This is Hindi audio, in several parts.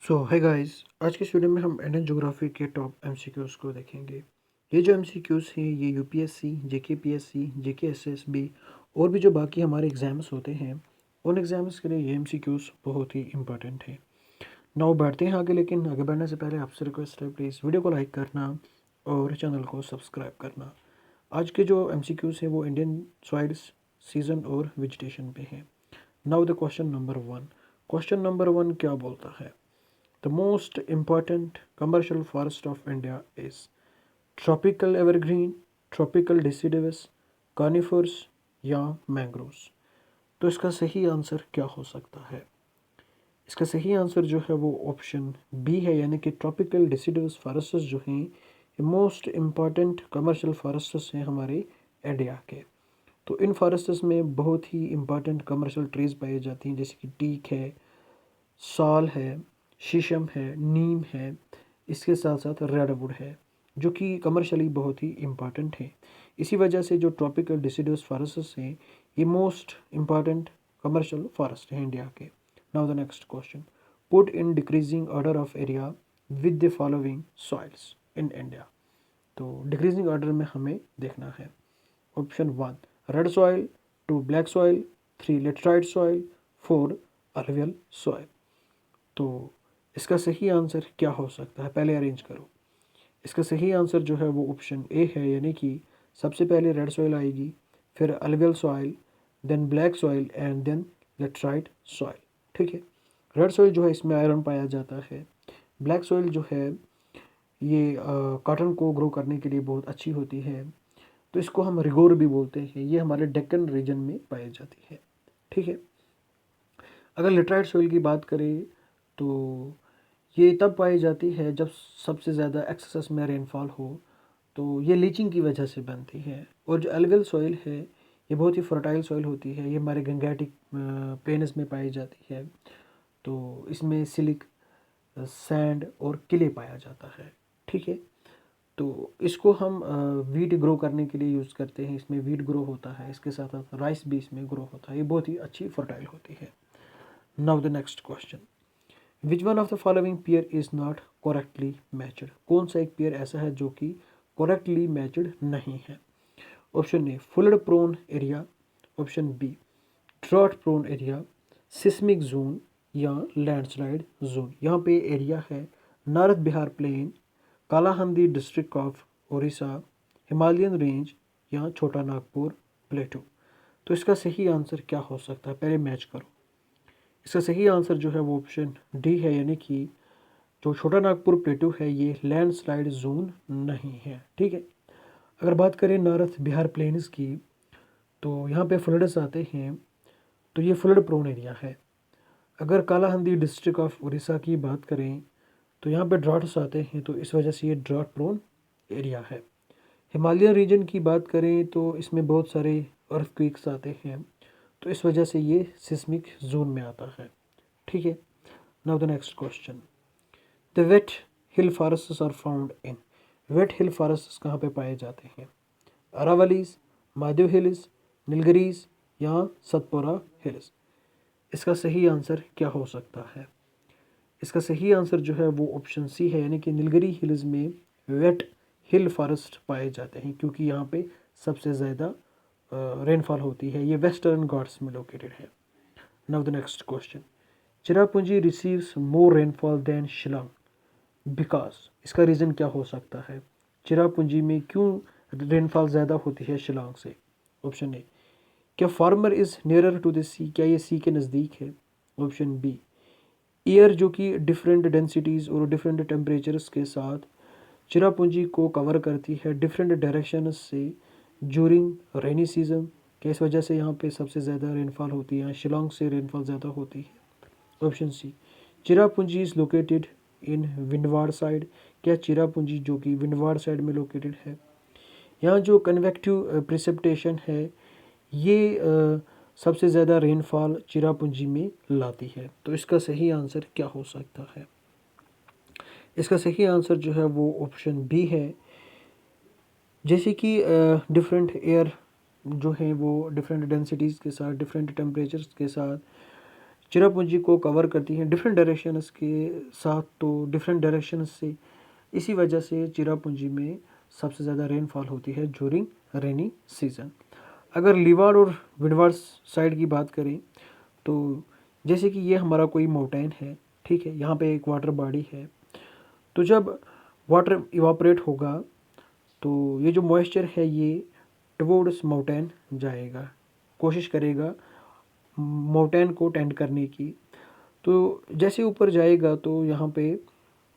सो है गाइस, आज के वीडियो में हम इंडियन ज्योग्राफी के टॉप एमसीक्यूज़ को देखेंगे। ये जो एमसीक्यूज़ हैं ये यूपीएससी, जेकेपीएससी, जेकेएसएसबी और भी जो बाकी हमारे एग्ज़ाम्स होते हैं उन एग्ज़ाम्स के लिए ये एमसीक्यूज़ बहुत ही इंपॉर्टेंट है। नाउ बढ़ते हैं आगे, लेकिन आगे बढ़ने से पहले आपसे रिक्वेस्ट है प्लीज़ वीडियो को लाइक करना और चैनल को सब्सक्राइब करना। आज के जो एमसीक्यूज़ हैं वो इंडियन सॉइल्स, सीज़न और वेजिटेशन पे हैं। नाउ द क्वेश्चन नंबर 1 क्या बोलता है? The most important commercial forest of India is tropical evergreen, tropical deciduous, conifers या मैंग्रोव्स। तो इसका सही आंसर क्या हो सकता है? इसका सही आंसर जो है वो ऑप्शन बी है, यानी कि ट्रॉपिकल डिसिडुअस फॉरेस्ट्स जो हैं ये मोस्ट इम्पॉर्टेंट कमर्शियल फॉरेस्ट्स हैं हमारे इंडिया के। तो इन फॉरेस्ट्स में बहुत ही इम्पॉर्टेंट कमर्शियल ट्रीज पाई जाती हैं, जैसे कि टीक है, साल है, शीशम है, नीम है, इसके साथ साथ रेडवुड है, जो कि कमर्शियली बहुत ही इम्पॉर्टेंट है। इसी वजह से जो ट्रॉपिकल डिसिडुअस फॉरेस्ट्स हैं ये मोस्ट इम्पॉर्टेंट कमर्शियल फॉरेस्ट हैं इंडिया के। Now the next question, put in decreasing order of area with the following soils in India. तो डिक्रीजिंग ऑर्डर में हमें देखना है। Option 1 red soil, 2 black soil, 3 laterite soil, 4 alluvial soil. तो इसका सही आंसर क्या हो सकता है? पहले अरेंज करो। इसका सही आंसर जो है वो ऑप्शन ए है, यानी कि सबसे पहले रेड सॉइल आएगी, फिर alluvial soil, then black soil and then laterite soil. ठीक है। रेड सॉइल जो है इसमें आयरन पाया जाता है। ब्लैक सॉइल जो है ये कॉटन को ग्रो करने के लिए बहुत अच्छी होती है, तो इसको हम रिगोर भी बोलते हैं। ये हमारे डेक्कन रीजन में पाई जाती है। ठीक है। अगर लेटराइट सॉइल की बात करें तो ये तब पाई जाती है जब सबसे ज़्यादा एक्सेस में रेनफॉल हो, तो ये लीचिंग की वजह से बनती है। और जो एलुवियल सॉइल है ये बहुत ही फर्टाइल सॉइल होती है, ये हमारे गंगेटिक प्लेन्स में पाई जाती है। तो इसमें सिलिक, सैंड और क्ले पाया जाता है। ठीक है। तो इसको हम वीट ग्रो करने के लिए यूज़ करते हैं। इसमें वीट ग्रो होता है, इसके साथ साथ राइस भी इसमें ग्रो होता है। ये बहुत ही अच्छी फर्टाइल होती है। Now the next question, which one of the following pair is not correctly matched. कौन सा एक पेयर ऐसा है जो कि करेक्टली मैचड नहीं है? Option A flood prone area, option B drought prone area, seismic zone या लैंडस्लाइड जोन। यहाँ पे एरिया है north Bihar plain, Kalahandi district of Orissa, Himalayan range या छोटा नागपुर प्लेटू। तो इसका सही आंसर क्या हो सकता है? पहले मैच करो। इसका सही आंसर जो है वो ऑप्शन डी है, यानी कि जो छोटा नागपुर प्लेटू है ये लैंडस्लाइड जोन नहीं है। ठीक है। अगर बात करें नॉर्थ बिहार प्लेन्स की, तो यहाँ पे फ्लड्स आते हैं, तो ये फ्लड प्रोन एरिया है। अगर कालाहंदी डिस्ट्रिक्ट ऑफ उड़ीसा की बात करें तो यहाँ पे ड्राट्स आते हैं, तो इस वजह से ये ड्राट प्रोन एरिया है। हिमालयन रीजन की बात करें तो इसमें बहुत सारे अर्थक्वेक्स आते हैं, तो इस वजह से ये सिस्मिक जोन में आता है। ठीक है। Now the next question, the wet hill forests are found in. Wet hill forests कहाँ पे पाए जाते हैं? अरावलीज, माधव हिल्स, नीलगिरीज या सतपुरा हिल्स। इसका सही आंसर क्या हो सकता है? इसका सही आंसर जो है वो ऑप्शन सी है, यानी कि नीलगिरी हिल्स में वेट हिल फॉरेस्ट पाए जाते हैं, क्योंकि यहाँ पे सबसे ज़्यादा रेनफॉल होती है। ये वेस्टर्न घाट्स में लोकेटेड है। Now the next question, Cherrapunji receives more rainfall than Shillong because. इसका रीज़न क्या हो सकता है? चिरापुंजी में क्यों रेनफॉल ज़्यादा होती है शिलांग से? ऑप्शन ए, क्या former is nearer to the sea, क्या ये सी के नज़दीक है? ऑप्शन बी, एयर जो कि डिफरेंट डेंसिटीज़ और डिफरेंट टेम्परेचर्स के साथ चिरापुंजी को कवर करती है डिफरेंट डायरेक्शन से ज्यूरिंग रेनी सीजन, क्या इस वजह से यहाँ पे सबसे ज़्यादा रेनफॉल होती है, शिलोंग से रेनफॉल ज़्यादा होती है? Option C, Cherrapunji is located in windward side, क्या चिरापुंजी जो कि विंडवार्ड साइड में लोकेटेड है? यहाँ जो कन्वेक्टिव प्रिसिपिटेशन है ये सबसे ज़्यादा रेनफॉल चिरापुंजी में लाती है। तो इसका सही आंसर क्या हो सकता है? इसका सही आंसर जो है वो ऑप्शन बी है। जैसे कि डिफरेंट एयर जो है वो डिफरेंट डेंसिटीज़ के साथ, डिफरेंट टेम्परेचर्स के साथ चिरापुंजी को कवर करती हैं डिफरेंट डायरेक्शंस के साथ, तो डिफरेंट डायरेक्शंस से इसी वजह से चिरापुंजी में सबसे ज़्यादा रेनफॉल होती है ड्यूरिंग रेनी सीज़न। अगर लीवाड़ और विंडवाड़ साइड की बात करें तो जैसे कि ये हमारा कोई माउंटेन है, ठीक है, यहाँ पे एक वाटर बॉडी है, तो जब वाटर इवापोरेट होगा तो ये जो मॉइस्चर है ये टुवर्ड्स माउंटेन जाएगा, कोशिश करेगा माउंटेन को टेंड करने की। तो जैसे ऊपर जाएगा तो यहाँ पे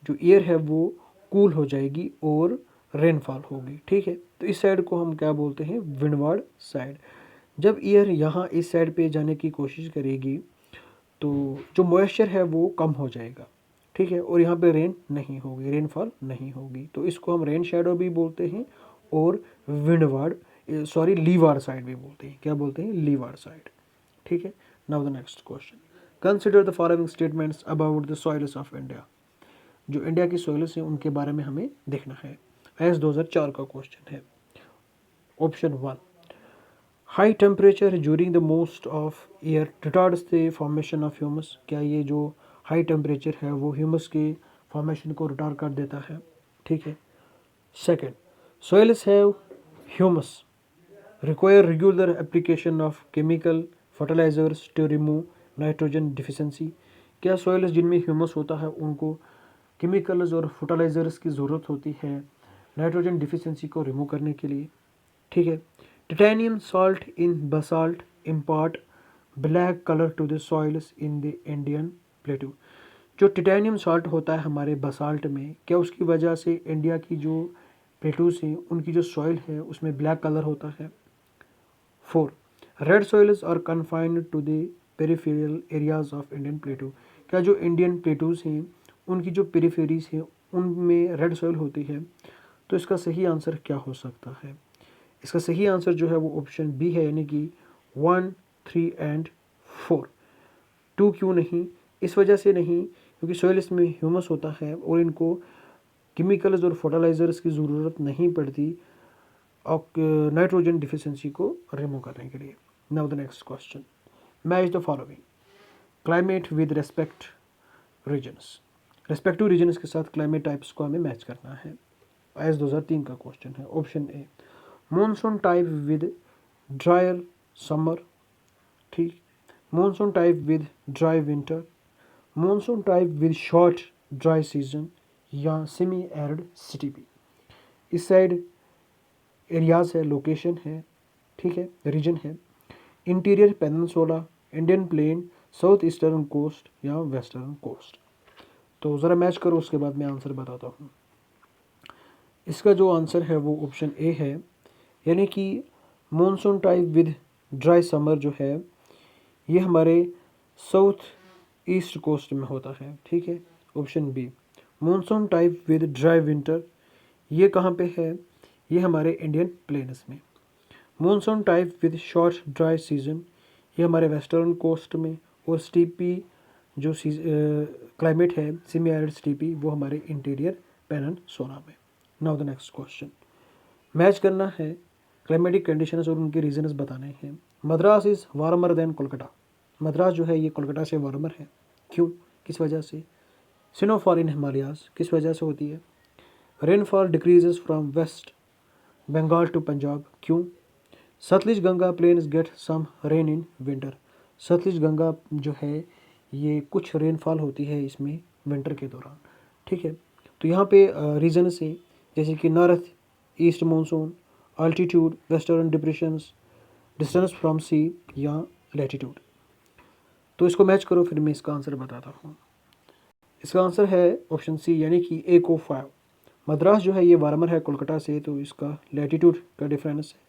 जो एयर है वो कूल हो जाएगी और रेनफॉल होगी, ठीक है। तो इस साइड को हम क्या बोलते हैं, विंडवार्ड साइड। जब एयर यहाँ इस साइड पे जाने की कोशिश करेगी तो जो मॉइस्चर है वो कम हो जाएगा, ठीक है, और यहाँ पे रेन नहीं होगी, रेनफॉल नहीं होगी। तो इसको हम रेन शैडो भी बोलते हैं और लीवार्ड साइड भी बोलते हैं। क्या बोलते हैं, लीवार्ड साइड, ठीक है। Now the next question, consider the following statements about the soils of India. जो इंडिया की सॉइल्स हैं उनके बारे में हमें देखना है। एस 2004 का क्वेश्चन है। Option 1, high temperature during the most of year retards the formation of humus. क्या ये जो हाई टेम्परेचर है वो ह्यूमस के फॉर्मेशन को रिटार्ड कर देता है, ठीक है। Second, soils have humus require regular application of chemical fertilizers to remove nitrogen deficiency. क्या सॉइल्स जिनमें ह्यूमस होता है उनको केमिकल्स और फर्टिलाइजर्स की ज़रूरत होती है नाइट्रोजन डिफिशेंसी को रिमूव करने के लिए, ठीक है। Titanium salt in basalt impart black colour to the soils in the Indian plateau. जो टिटेनियम सॉल्ट होता है हमारे बसाल्ट में, क्या उसकी वजह से इंडिया की जो प्लेटूस हैं उनकी जो सॉइल है उसमें ब्लैक कलर होता है। 4, red soils are confined to the peripheral areas of Indian plateau. क्या जो इंडियन प्लेटूस हैं उनकी जो पेरिफेरीज हैं उनमें रेड सॉइल होती है। तो इसका सही आंसर क्या हो सकता है? इसका सही आंसर जो है वो ऑप्शन बी है, यानी कि 1, 3 एंड 4। 2 क्यों नहीं? इस वजह से नहीं क्योंकि सॉइल्स में ह्यूमस होता है और इनको केमिकल्स और फर्टिलाइजर्स की ज़रूरत नहीं पड़ती और नाइट्रोजन डिफिशिएंसी को रिमूव करने के लिए। Now the next question, match the following climate with respect regions. Respective regions के साथ क्लाइमेट टाइप्स को हमें मैच करना है। एस 2003 का क्वेश्चन है। Option A, monsoon type with drier summer, ठीक, monsoon type with dry winter, monsoon type with short dry season, या सेमी एरिड स्टीपी। इस साइड एरियाज है, लोकेशन है, ठीक है, रीजन है। Interior peninsula, Indian plain, south eastern coast या वेस्टर्न कोस्ट। तो ज़रा मैच करो, उसके बाद मैं आंसर बताता हूँ। इसका जो आंसर है वो ऑप्शन ए है, यानी कि monsoon type with dry summer जो है ये हमारे साउथ ईस्ट कोस्ट में होता है, ठीक है। Option B, monsoon type with dry winter, ये कहाँ पे है? ये हमारे इंडियन प्लेन्स में। Monsoon type with short dry season, ये हमारे वेस्टर्न कोस्ट में। और स्टीपी जो क्लाइमेट है, सेमी एरिड स्टीपी, वो हमारे इंटीरियर पेनिनसुला में। Now the next question, match करना है, क्लाइमेटिक कंडीशंस और उनके रीजन्स बताने हैं। Madras is warmer than Kolkata. Madras जो है ये कोलकाता से वार्मर है, क्यों, किस वजह से? स्नोफॉल इन हिमालयाज, किस वजह से होती है? Rainfall decreases from West Bengal to Punjab, क्यों? Sutlej Ganga plains get some rain in winter. Sutlej Ganga जो है ये कुछ रेनफॉल होती है इसमें विंटर के दौरान, ठीक है। तो यहाँ पे रीजन से जैसे कि north east monsoon, altitude, western depressions, distance from sea या लैटिट्यूड। तो इसको मैच करो, फिर मैं इसका आंसर बताता हूँ। इसका आंसर है ऑप्शन सी, यानी कि ए को 5। मद्रास जो है ये वार्मर है कोलकाता से, तो इसका लैटिट्यूड का डिफरेंस है।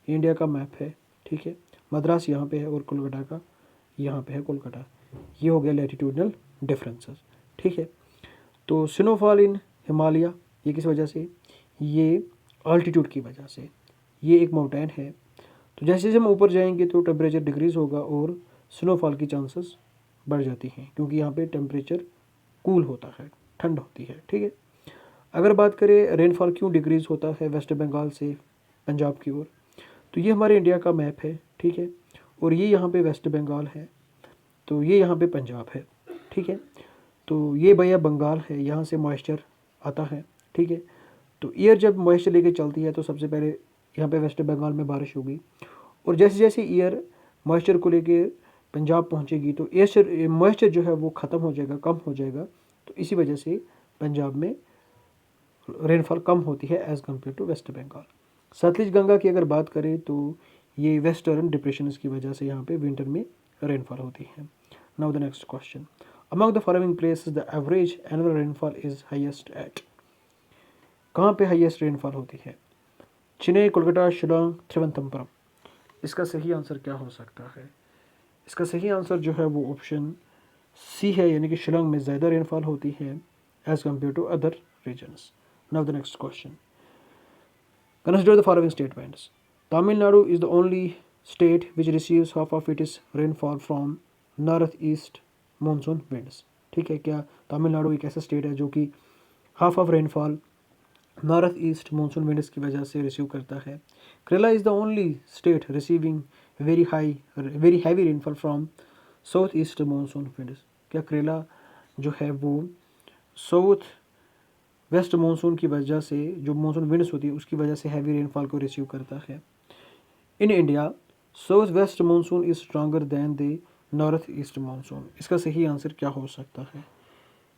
ये इंडिया का मैप है, ठीक है। मद्रास यहाँ पे है और कोलकाता का यहाँ पे है कोलकाता। ये हो गया लैटिट्यूडनल डिफरेंसेस, ठीक है। तो स्नोफॉल इन हिमालय, ये किस वजह से? ये अल्टीट्यूड की वजह से। ये एक माउंटेन है, तो जैसे जैसे हम ऊपर जाएंगे तो टेम्परेचर डिक्रीज होगा और स्नोफॉल की चांसेस बढ़ जाती हैं, क्योंकि यहाँ पे टेम्परेचर कूल होता है, ठंड होती है, ठीक है। अगर बात करें रेनफॉल क्यों डिक्रीज होता है वेस्ट बंगाल से पंजाब की ओर, तो ये हमारे इंडिया का मैप है, ठीक है। और ये यहाँ पे वेस्ट बंगाल है, तो ये यहाँ पे पंजाब है, ठीक है। तो ये भैया बंगाल है, यहाँ से मॉइस्चर आता है, ठीक है। तो ईयर जब मॉइस्चर लेके चलती है तो सबसे पहले यहाँ पे वेस्ट बंगाल में बारिश होगी, और जैसे जैसे ईयर मॉइस्चर को लेके पंजाब पहुँचेगी तो एयर मॉइस्चर जो है वो ख़त्म हो जाएगा, कम हो जाएगा। तो इसी वजह से पंजाब में रेनफॉल कम होती है as compare to West Bengal. Sutlej Ganga की अगर बात करें तो ये वेस्टर्न डिप्रेशन की वजह से यहाँ पे विंटर में रेनफॉल होती है। Now the next question, among the following places the average annual rainfall is highest eight. कहाँ पे हाईएस्ट रेनफॉल होती है? चेन्नई, कोलकाता, शिलोंग, त्रिवेंद्रपुरम। इसका सही आंसर क्या हो सकता है? इसका सही आंसर जो है वो ऑप्शन सी है, यानी कि शिलोंग में ज़्यादा रेनफॉल होती है as compare to other regions. Now the next question, consider the following statements. Tamil Nadu is the only state which receives half of its rainfall from north-east monsoon winds. ठीक है, क्या तमिलनाडु एक ऐसा स्टेट है जो कि half of rainfall north east monsoon winds की वजह से रिसीव करता है? Kerala is the only state receiving very heavy rainfall from south east monsoon winds. क्या केरला जो है वो साउथ वेस्ट मानसून की वजह से, जो मानसून विंड्स होती है उसकी वजह से हैवी रेनफॉल को रिसीव करता है? In India south west monsoon is stronger than the north east monsoon. इसका सही आंसर क्या हो सकता है?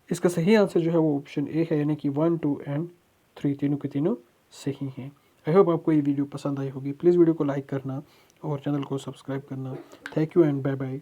इसका सही आंसर जो है वो ऑप्शन ए है, यानी कि 1, 2 एंड 3 तीनों के तीनों सही हैं। आई होप आपको ये वीडियो पसंद आई होगी। प्लीज़ वीडियो को लाइक करना और चैनल को सब्सक्राइब करना। Thank you and bye bye.